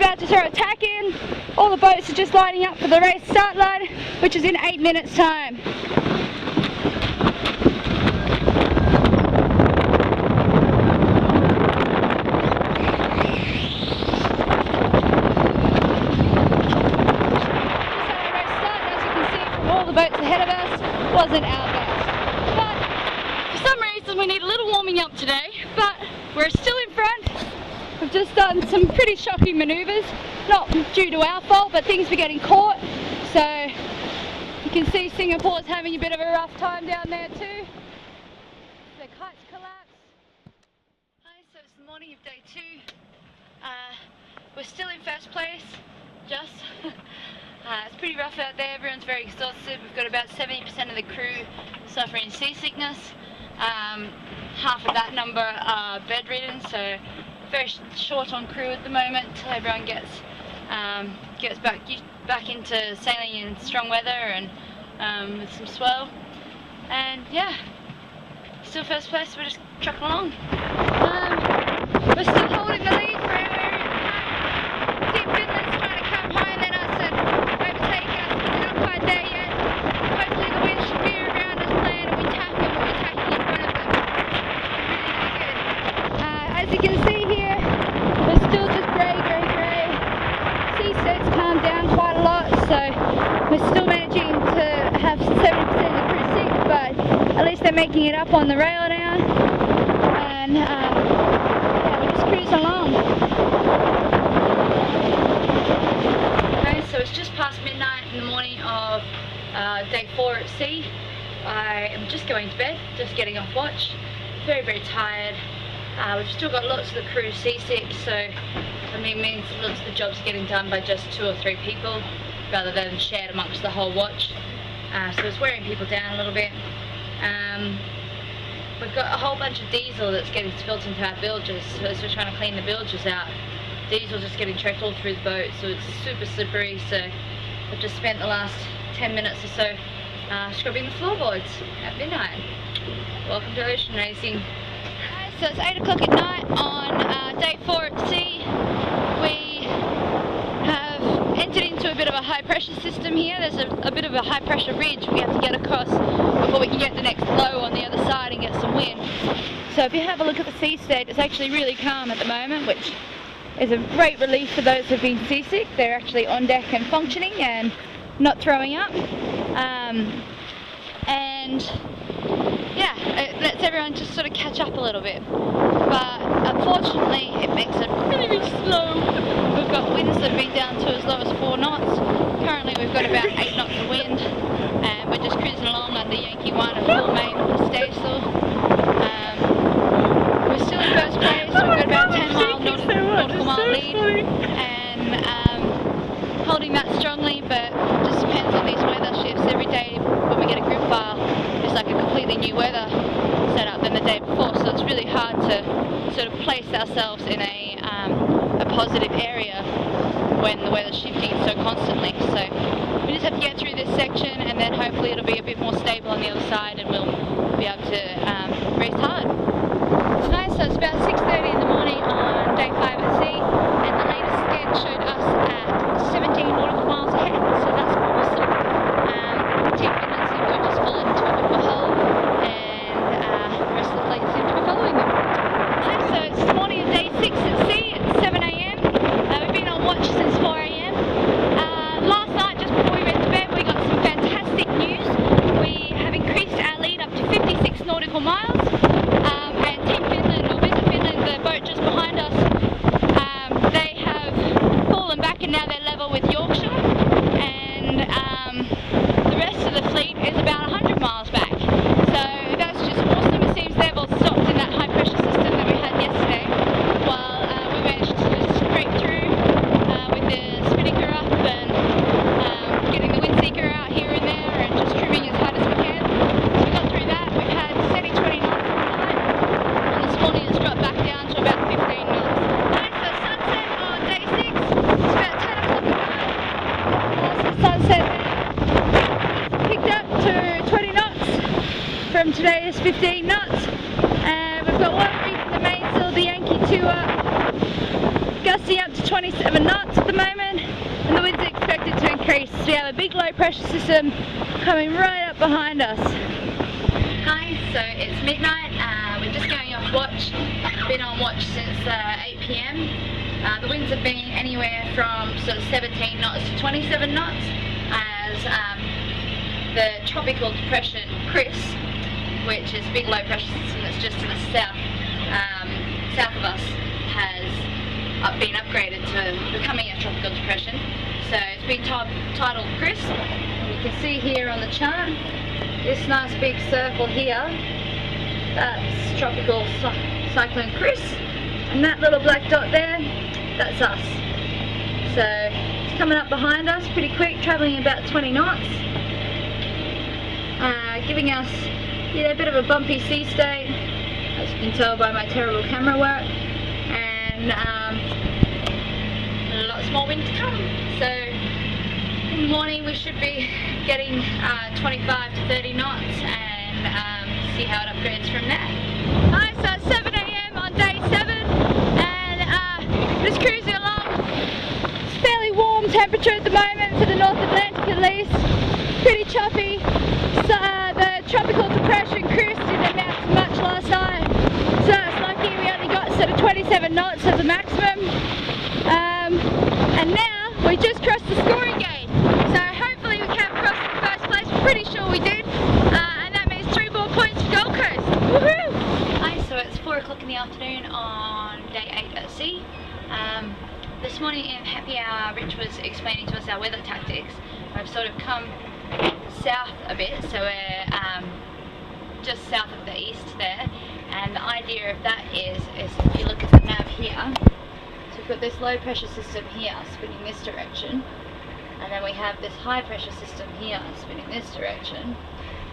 about to throw a tack in. All the boats are just lining up for the race start line, which is in 8 minutes time. Boats ahead of us wasn't our best, but for some reason we need a little warming up today, but we're still in front. We've just done some pretty shocking manoeuvres, not due to our fault, but things were getting caught, so you can see Singapore's having a bit of a rough time down there too. The kites collapsed. Hi, so it's the morning of day 2. We're still in first place, just. It's pretty rough out there, everyone's very exhausted. We've got about 70% of the crew suffering seasickness. Half of that number are bedridden, so very short on crew at the moment until everyone gets back into sailing in strong weather and with some swell. And yeah, still first place, we're just trucking along. We're still holding the lead for our area. Team Finland's trying to come higher than us and overtake us, but we're not quite there yet. Hopefully the wind should veer around as planned and we tack them, but we're tacking in front of them. Really good. As you can see here, we're still just grey. Sea set's calmed down quite a lot, so we're still managing to have 70% of the crew sick, but at least they're making it up on the rail now. And yeah, we're just cruising along. Okay, so it's just past midnight in the morning of day 4 at sea. I am just going to bed, just getting off watch. Very tired. We've still got lots of the crew seasick, so I mean, it means lots of the jobs are getting done by just 2 or 3 people rather than shared amongst the whole watch. So it's wearing people down a little bit. We've got a whole bunch of diesel that's getting spilt into our bilges, so as we're trying to clean the bilges out, diesel's just getting trekked all through the boat, so it's super slippery. So I've just spent the last 10 minutes or so scrubbing the floorboards at midnight. Welcome to ocean racing. So it's 8 o'clock at night on day 4 at sea. We have entered into a bit of a high pressure system here. There's a bit of a high pressure ridge we have to get across before we can get the next low on the other side and get some wind. So if you have a look at the sea state, it's actually really calm at the moment, which is a great relief for those who've been seasick. They're actually on deck and functioning and not throwing up. And yeah, it lets everyone just sort of catch up a little bit. But unfortunately, it makes it really slow. We've got winds that have been down to as low as 4 knots. Currently we've got about 8 knots of wind, and we're just cruising along under Yankee 1 and full main with the staysail. We're still in first place. We've got about 10 nautical mile lead, and holding that strongly, but it just depends on these weather shifts. Every day when we get a group file, it's like a completely new weather setup than the day before, so it's really hard to sort of place ourselves in a positive area when the weather's shifting so constantly. So we just have to get through this section, and then hopefully it'll be a bit more stable on the other side and we'll be able to race hard. Okay, so it's about 6:30 in the morning on day 5 at sea, and the latest scan showed us at 17 nautical miles ahead, so that's awesome. Team Finland seem to have just fallen into a bit of a hole, and the rest of the fleet seem to be following them. Okay, so it's the morning of day 6 at sea at 7 AM. We've been on watch since 4 AM. Last night, just before we went to bed, we got some fantastic news. We have increased our lead up to 56 nautical miles, and Team Finland, or Visit Finland, the boat just behind us, they have fallen back and now they're level with Yorkshire, and the rest of the fleet is about 100 miles back. So that's just awesome. It seems they've all stopped in that high pressure system that we had yesterday, while we managed to just scrape through with the spinnaker up and getting the wind seeker out here and there and just trimming as hard as we can. So we got through that. We've had steady 20 knots all night, and this morning it's dropped back down to about 15 knots. Okay, so sunset on day 6. It's about 10 o'clock at night. That's the sunset there. Picked up to 20 knots from today's 15 knots. And we've got one reef in the mainsail, the Yankee 2 up, gusting up to 27 knots. big low pressure system coming right up behind us. Hi, so it's midnight. We're just going off watch. Been on watch since 8 PM. The winds have been anywhere from sort of 17 knots to 27 knots as the tropical depression Chris, which is a big low pressure system that's just to the south of us, has been upgraded to becoming a tropical depression. So it's been titled Chris. You can see here on the chart this nice big circle here, that's tropical Cyclone Chris, and that little black dot there, that's us. So it's coming up behind us pretty quick, travelling about 20 knots, giving us a bit of a bumpy sea state, as you can tell by my terrible camera work, and lots more wind to come. So in the morning we should be getting 25 to 30 knots and see how it upgrades from there. Hi, so it's 7 AM on day 7 and just cruising along. It's fairly warm temperature at the moment for the North Atlantic at least. Pretty choppy. So the tropical depression Chris didn't amount to much last night. So it's lucky we only got sort of 27 knots as a maximum. And now we just crossed the scoring gate. So hopefully we came across in first place. We're pretty sure we did. And that means 3 more points for Gold Coast. Woohoo! Hi, so it's 4 o'clock in the afternoon on day 8 at sea. This morning in happy hour, Rich was explaining to us our weather tactics. I've sort of come south a bit, so we're just south of the east there. And the idea of that is if you look at the nav here, so we've got this low pressure system here spinning this direction, and then we have this high pressure system here spinning this direction,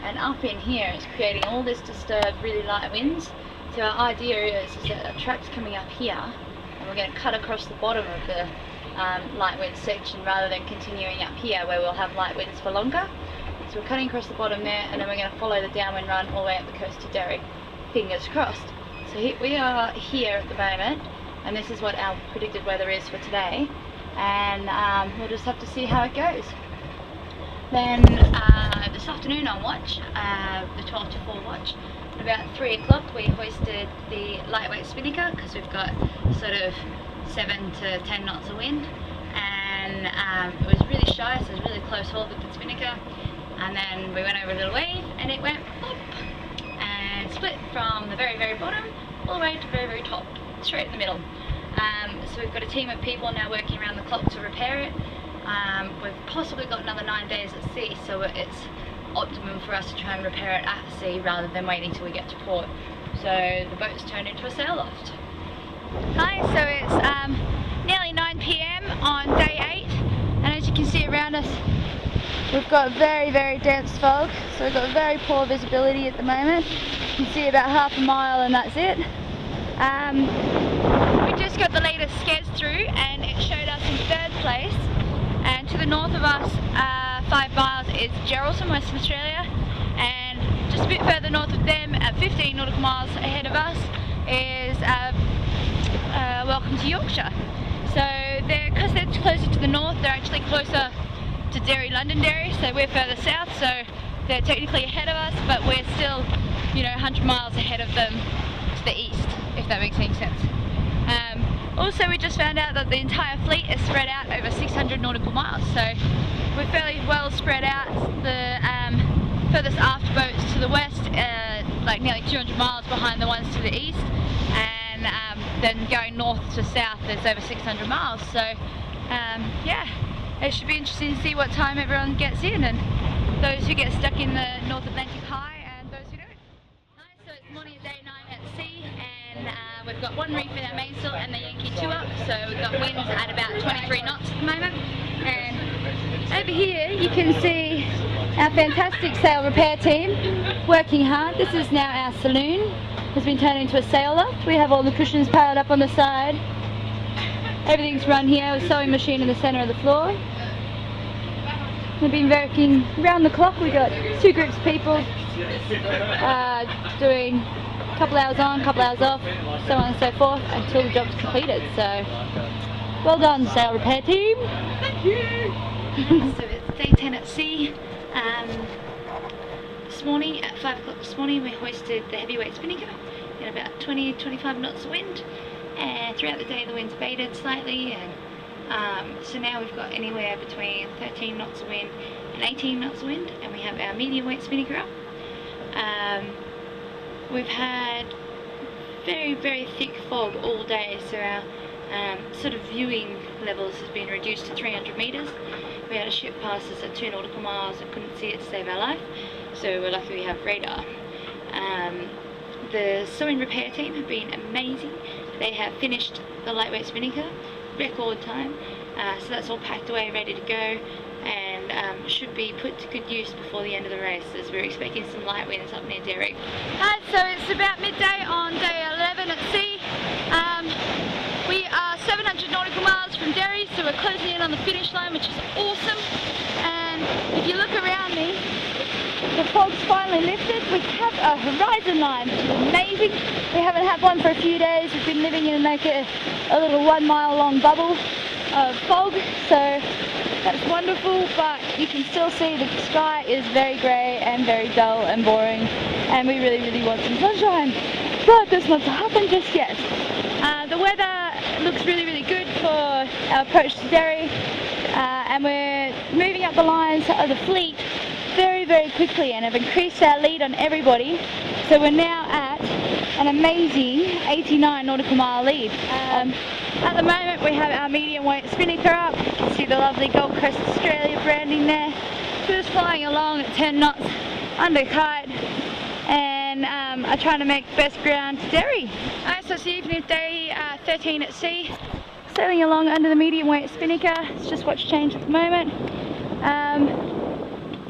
and up in here it's creating all this disturbed really light winds. So our idea is that a track's coming up here and we're going to cut across the bottom of the light wind section rather than continuing up here where we'll have light winds for longer. So we're cutting across the bottom there, and then we're going to follow the downwind run all the way up the coast to Derry. Fingers crossed. So we are here at the moment, and this is what our predicted weather is for today, and we'll just have to see how it goes. Then this afternoon on watch, the 12 to 4 watch, at about 3 o'clock we hoisted the lightweight spinnaker because we've got sort of 7 to 10 knots of wind, and it was really shy, so it was really close hold with the spinnaker, and then we went over a little wave and it went pop and split from the very bottom all the way to the very top, straight in the middle. So we've got a team of people now working around the clock to repair it. We've possibly got another 9 days at sea, so it's optimum for us to try and repair it at sea rather than waiting till we get to port. So the boat's turned into a sail loft. Hi, so it's nearly 9 PM on day 8, and as you can see around us we've got very dense fog, so we've got very poor visibility at the moment. You can see about half a mile and that's it. We just got the latest sceds through and it showed us in 3rd place, and to the north of us 5 miles is Geraldton, Western Australia, and just a bit further north of them at 15 nautical miles ahead of us is welcome to Yorkshire. So because they're closer to the north, they're actually closer to Derry, Londonderry, so we're further south, so they're technically ahead of us, but we're still 100 miles ahead of them to the east, if that makes any sense. Also, we just found out that the entire fleet is spread out over 600 nautical miles, so we're fairly well spread out. The furthest aft boats to the west like nearly 200 miles behind the ones to the east, and then going north to south there's over 600 miles, so yeah, it should be interesting to see what time everyone gets in, and those who get stuck in the North Atlantic high and those who don't. Hi, so it's morning of day 9 at sea, and we've got 1 reef in our mainsail and the Yankee 2 up, so we've got winds at about 23 knots at the moment. And over here you can see our fantastic sail repair team working hard. This is now our saloon. It's been turned into a sail loft. We have all the cushions piled up on the side. Everything's run here with a sewing machine in the centre of the floor. We've been working round the clock. We've got 2 groups of people doing a couple hours on, a couple hours off, so on and so forth until the job's completed. So well done, sail repair team. Thank you. So it's day 10 at sea. This morning at 5 o'clock this morning we hoisted the heavyweight spinnaker in about 20-25 knots of wind, and throughout the day the wind's abated slightly, and so now we've got anywhere between 13 knots of wind and 18 knots of wind, and we have our medium weight spinnaker up. We've had very thick fog all day, so our sort of viewing levels has been reduced to 300 metres. We had a ship pass us at 2 nautical miles and couldn't see it to save our life, so we're lucky we have radar. The sewing repair team have been amazing. They have finished the lightweight spinnaker record time, so that's all packed away ready to go, and should be put to good use before the end of the race, as we're expecting some light winds up near Derry. So it's about midday on day 11 at sea. We are 700 nautical miles from Derry, so we're closing in on the finish line, which is awesome. And if you look around me, the fog's finally lifted. We have a horizon line, which is amazing. We haven't had one for a few days. We've been living in like a little 1 mile long bubble of fog, so that's wonderful, but you can still see the sky is very grey and very dull and boring, and we really want some sunshine, but that's not to happen just yet. The weather looks really good for our approach to Derry, and we're moving up the lines of the fleet very quickly, and have increased our lead on everybody, so we're now at an amazing 89 nautical mile lead. At the moment we have our medium weight spinnaker up. You can see the lovely Gold Coast Australia branding there. Just flying along at 10 knots under kite, and are trying to make best ground to Derry. So it's the evening of day 13 at sea, sailing along under the medium weight spinnaker. It's just what's changed at the moment.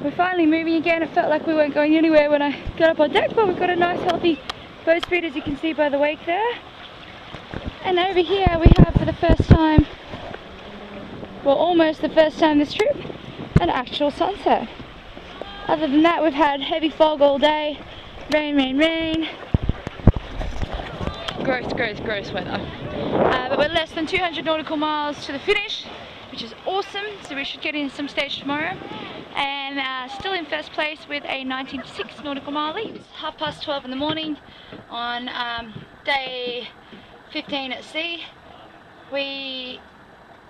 We're finally moving again. It felt like we weren't going anywhere when I got up on deck, but we've got a nice healthy boat speed, as you can see by the wake there. And over here we have, for the first time, well, almost the first time this trip, an actual sunset. Other than that, we've had heavy fog all day, rain. Gross weather. But we're less than 200 nautical miles to the finish, which is awesome, so we should get in some stage tomorrow. And still in first place with a 19.6 nautical mile lead. It's 12:30 in the morning on day 15 at sea. We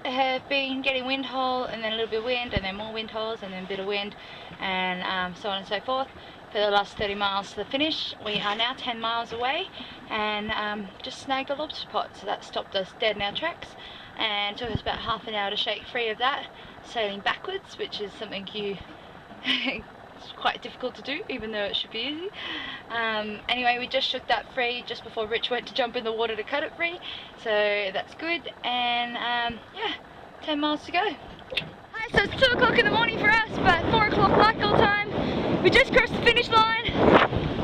have been getting wind hole, and then a little bit of wind, and then more wind holes, and then a bit of wind, and so on and so forth for the last 30 miles to the finish. We are now 10 miles away, and just snagged a lobster pot, so that stopped us dead in our tracks, and took us about half an hour to shake free of that, sailing backwards, which is something it's quite difficult to do, even though it should be easy. Anyway, we just shook that free just before Rich went to jump in the water to cut it free, so that's good. And yeah, 10 miles to go. Hi, so it's 2 o'clock in the morning for us, but 4 o'clock local time. We just crossed the finish line.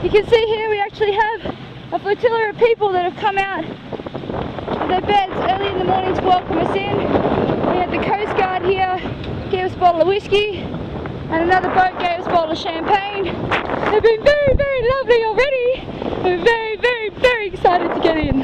You can see here we actually have a flotilla of people that have come out of their beds early in the morning to welcome us in. We had the Coast Guard here, gave us a bottle of whiskey, and another boat gave us a bottle of champagne. They've been very lovely already. We're very excited to get in.